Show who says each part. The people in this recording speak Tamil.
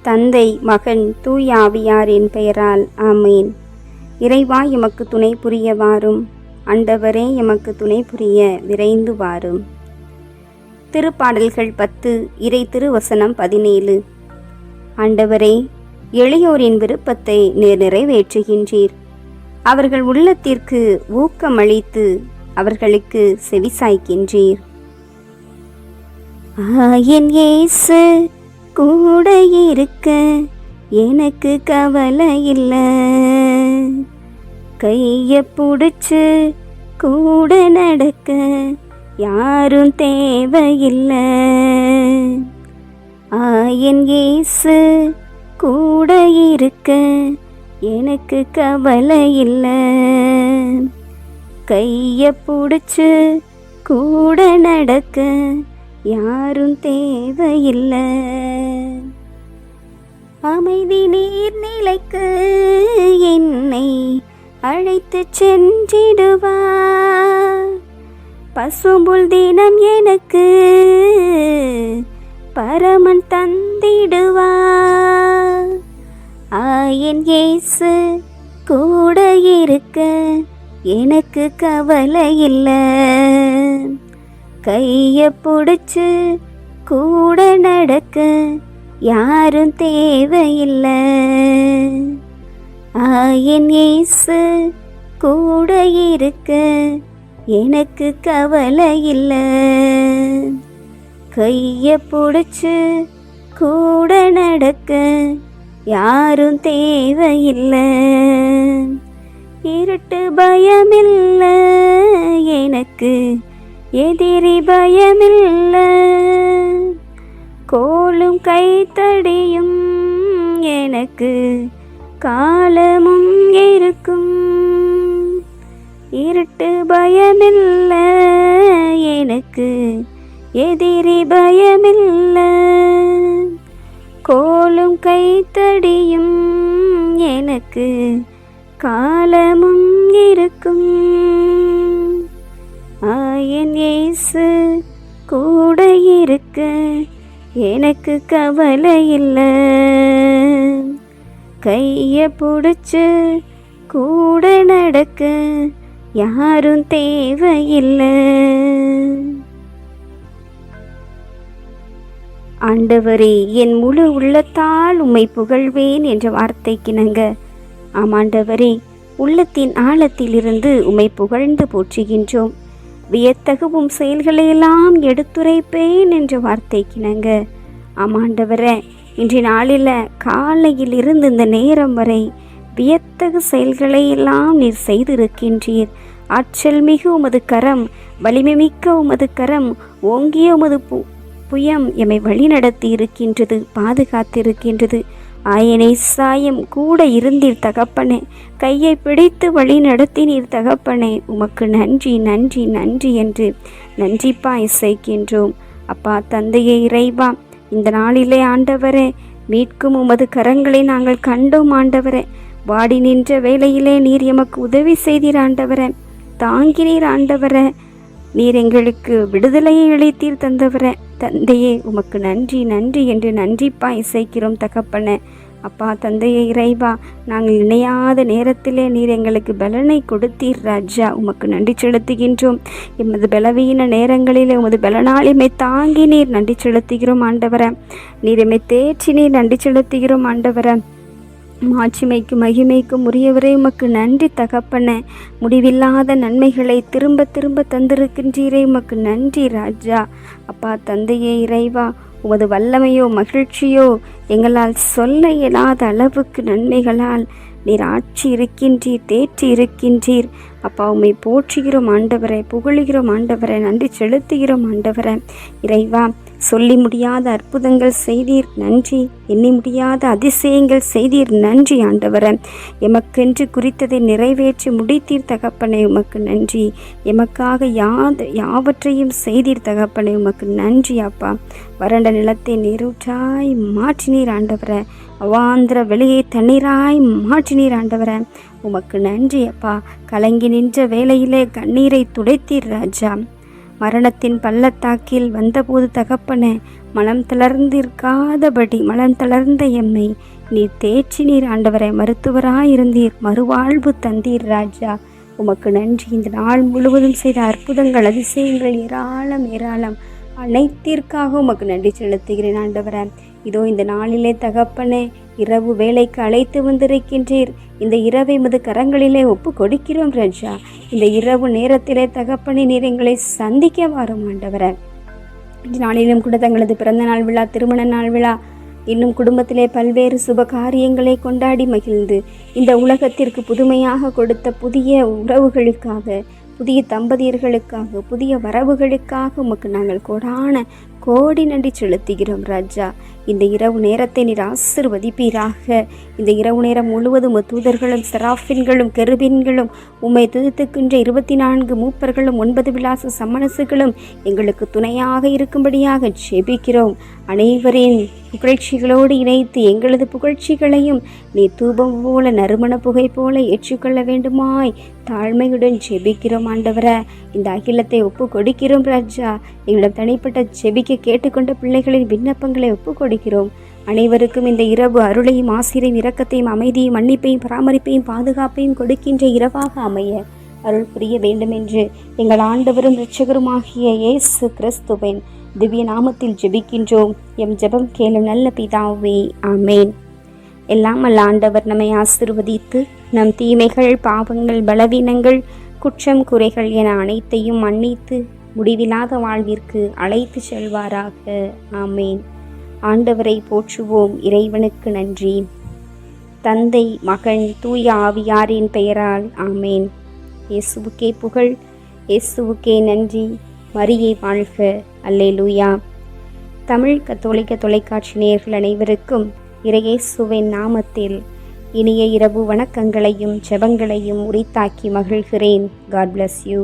Speaker 1: தந்தை, மகன், தூய ஆவியாரின் பெயரால் ஆமேன். இறைவா, எமக்கு துணை புரிய வாரும். ஆண்டவரே, எமக்கு துணை புரிய விரைந்து வாரும். திருப்பாடல்கள் 10, இறை திருவசனம் 17. ஆண்டவரே, எளியோரின் விருப்பத்தை நீர் நிறைவேற்றுகின்றீர். அவர்கள் உள்ளத்திற்கு ஊக்கமளித்து அவர்களுக்கு செவிசாய்க்கின்றீர். என் இயேசு கூட இருக்க எனக்கு கவலை இல்லை, கைய புடிச்சு கூட நடக்க யாரும் தேவையில்லை. என் இயேசு கூட இருக்க எனக்கு கவலை இல்லை, கைய புடிச்சு கூட நடக்க யாரும் தேவையில்லை. அமைதி நீர்நிலைக்கு என்னை அழைத்து சென்றிடுவார். பசும்புல் தினம் எனக்கு பரமன் தந்திடுவார். என் இயேசு கூட இருக்க எனக்கு கவலை இல்லை, கைய புடிச்சு கூட நடக்க யாரும் தேவையில்லை. என் இயேசு கூட இருக்க எனக்கு கவலை இல்லை, கைய புடிச்சு கூட நடக்க யாரும் தேவையில்லை. இருட்டு பயமில்லை எனக்கு, எதிரி பயமில்லை, கோலும் கைத்தடியும் எனக்கு காலமும் இருக்கும். இருட்டு பயமில்லை எனக்கு, எதிரி பயமில்லை, கோலும் கைத்தடியும் எனக்கு காலமும் இருக்கும். என் இயேசு கூட இருக்க எனக்கு கவலை இல்லை, கைய புடிச்சு கூட நடக்க யாரும் தேவையில்லை. ஆண்டவரே, என் முழு உள்ளத்தால் உம்மை புகழ்வேன் என்ற வார்த்தைக்கிணங்க, ஆமாண்டவரே, உள்ளத்தின் ஆழத்திலிருந்து உம்மை புகழ்ந்து போற்றுகின்றோம். வியத்தகவும் செயல்களையெல்லாம் எடுத்துரைப்பேன் என்ற வார்த்தைக்கிணங்க, ஆமாண்டவரே, இன்றைய நாளில் காலையில் இருந்து இந்த நேரம் வரை வியத்தகு செயல்களை எல்லாம் நீர் செய்திருக்கின்றீர். ஆற்றல் மிகு உமது கரம், வலிமை மிக்க உமது கரம், ஓங்கிய உமது புயம் எம்மை வழிநடத்தி இருக்கின்றது, பாதுகாத்திருக்கின்றது. ஆயனை சாயம் கூட இருந்தீர் தகப்பனே, கையை பிடித்து வழி நடத்தினீர் தகப்பனே. உமக்கு நன்றி நன்றி நன்றி என்று நன்றிப்பாய் இசைக்கின்றோம். அப்பா தந்தையே, இறைவா, இந்த நாளிலே ஆண்டவரே, மீட்கும் உமது கரங்களை நாங்கள் கண்டோம் ஆண்டவரே. வாடி நின்ற வேளையிலே நீர் எமக்கு உதவி செய்தீர் ஆண்டவரே, தாங்கினீர் ஆண்டவரே. நீர் எங்களுக்கு விடுதலையை அளித்தீர் தந்தவரே. தந்தையே, உமக்கு நன்றி நன்றி என்று நன்றிப்பா இசைக்கிறோம் தகப்பனே. அப்பா தந்தையே, இறைவா, நாங்கள் இணையாத நேரத்திலே நீர் எங்களுக்கு பலனை கொடுத்தீர் ராஜா, உமக்கு நன்றி செலுத்துகின்றோம். எமது பலவீன நேரங்களிலே உமது பலனால் எம்மை தாங்கி நீர் நன்றி செலுத்துகிறோம் ஆண்டவரே. நீர் எம்மை தேற்றி நீர் நன்றி செலுத்துகிறோம் ஆண்டவரே. மாட்சிமைக்கும் மகிமைக்கும் உரியவரே, உமக்கு நன்றி தகப்பனே. முடிவில்லாத நன்மைகளை திரும்ப திரும்ப தந்திருக்கின்றீரே, உமக்கு நன்றி ராஜா. அப்பா தந்தையே, இறைவா, உமது வல்லமையோ மகிழ்ச்சியோ எங்களால் சொல்ல இயலாத அளவுக்கு நன்மைகளால் நீர் ஆட்சி இருக்கின்றீர், தேற்றி இருக்கின்றீர். அப்பா, உம்மை போற்றுகிறோம் ஆண்டவரை, புகழுகிறோம் ஆண்டவரை, நன்றி செலுத்துகிறோம் ஆண்டவரை. இறைவா, சொல்லி முடியாத அற்புதங்கள் செய்தீர் நன்றி, எண்ணி முடியாத அதிசயங்கள் செய்தீர் நன்றி ஆண்டவரை. எமக்கென்று குறித்ததை நிறைவேற்றி முடித்தீர் தகப்பனே, உமக்கு நன்றி. எமக்காக யாவற்றையும் செய்தீர் தகப்பனே, உமக்கு நன்றி அப்பா. வறண்ட நிலத்தை நீரூற்றாய் மாற்றினீர் ஆண்டவரை, அவாந்திர வெளியை தண்ணீராய் மாற்றினீர் ஆண்டவரை, உமக்கு நன்றி அப்பா. கலங்கி நின்ற வேளையிலே கண்ணீரை துடைத்தீர் ராஜா. மரணத்தின் பள்ளத்தாக்கில் வந்தபோது தகப்பனே, மனம் தளர்ந்த எம்மை நீர் தேற்றி நீர் ஆண்டவரை மருத்துவராயிருந்தீர், மறுவாழ்வு தந்தீர் ராஜா. உமக்கு நன்றி. இந்த நாள் முழுவதும் செய்த அற்புதங்கள், அதிசயங்கள் ஏராளம் அனைத்திற்காக உமக்கு நன்றி செலுத்துகிறேன் ஆண்டவரே. இதோ இந்த நாளிலே தகப்பனே, இரவு வேலைக்கு அழைத்து வந்திருக்கின்றீர். இந்த இரவை மது கரங்களிலே ஒப்பு கொடுக்கிறோம் ராஜா. இந்த இரவு நேரத்திலே தகப்பனே, நீர் எங்களை சந்திக்க வாரும் ஆண்டவரே. இந்த நாளிலும் கூட தங்களது பிறந்த நாள் விழா, திருமண நாள் விழா, இன்னும் குடும்பத்திலே பல்வேறு சுப காரியங்களை கொண்டாடி மகிழ்ந்து இந்த உலகத்திற்கு புதுமையாக கொடுத்த புதிய உறவுகளுக்காக, புதிய தம்பதியர்களுக்காக, புதிய வரவுகளுக்காக உமக்கு நாங்கள் கோடி நன்றி செலுத்துகிறோம் ராஜா. இந்த இரவு நேரத்தை நீர் ஆசீர்வதிப்பீராக. இந்த இரவு நேரம் முழுவதும் தூதர்களும் செராஃபின்களும் கெருபீன்களும் உம்மை துதித்துக்கின்ற 24 மூப்பர்களும் 9 விலாச சம்மனசுகளும் எங்களுக்கு துணையாக இருக்கும்படியாக ஜெபிக்கிறோம். அனைவரின் புகழ்ச்சிகளோடு இணைத்து எங்களது புகழ்ச்சிகளையும் நீ தூபம் போல, நறுமண புகை போல ஏற்றுக்கொள்ள வேண்டுமாய் தாழ்மையுடன் ஜெபிக்கிறோம் ஆண்டவரே. இந்த அகிலத்தை ஒப்பு கொடுக்கிறோம் ராஜா. எங்களிடம் தனிப்பட்ட ஜெபிக்க கேட்டுக்கொண்ட பிள்ளைகளின் விண்ணப்பங்களை ஒப்பு கொடுக்கிறோம். அனைவருக்கும் இந்த இரவு அருளையும் ஆசிரியையும் இரக்கத்தையும் அமைதியும் மன்னிப்பையும் பராமரிப்பையும் பாதுகாப்பையும் கொடுக்கின்ற இரவாக அமைய அருள் புரிய வேண்டும் என்று எங்கள் ஆண்டவரும் இரட்சகருமாகிய இயேசு கிறிஸ்துவின் திவ்ய நாமத்தில் ஜெபிக்கின்றோம். எம் ஜெபம் கேளும் நல்ல பிதாவே, ஆமேன். எல்லாம் அல்ல ஆண்டவர் நம்மை ஆசீர்வதித்து நம் தீமைகள், பாவங்கள், பலவீனங்கள், குற்றம், குறைகள் என அனைத்தையும் மன்னித்து முடிவில்லாத வாழ்விற்கு அழைத்து செல்வாராக. ஆமேன். ஆண்டவரை போற்றுவோம். இறைவனுக்கு நன்றி. தந்தை, மகன், தூய ஆவியாரின் பெயரால் ஆமேன். இயேசுவுக்கே புகழ், இயேசுவுக்கே நன்றி. மரியே வாழ்க. அல்லேலூயா. தமிழ் கத்தோலிக்க தொலைக்காட்சி நேயர்கள் அனைவருக்கும் இறையேசுவின் நாமத்தில் இனிய இரவு வணக்கங்களையும் ஜெபங்களையும் உரித்தாக்கி மகிழ்கிறேன். God bless you.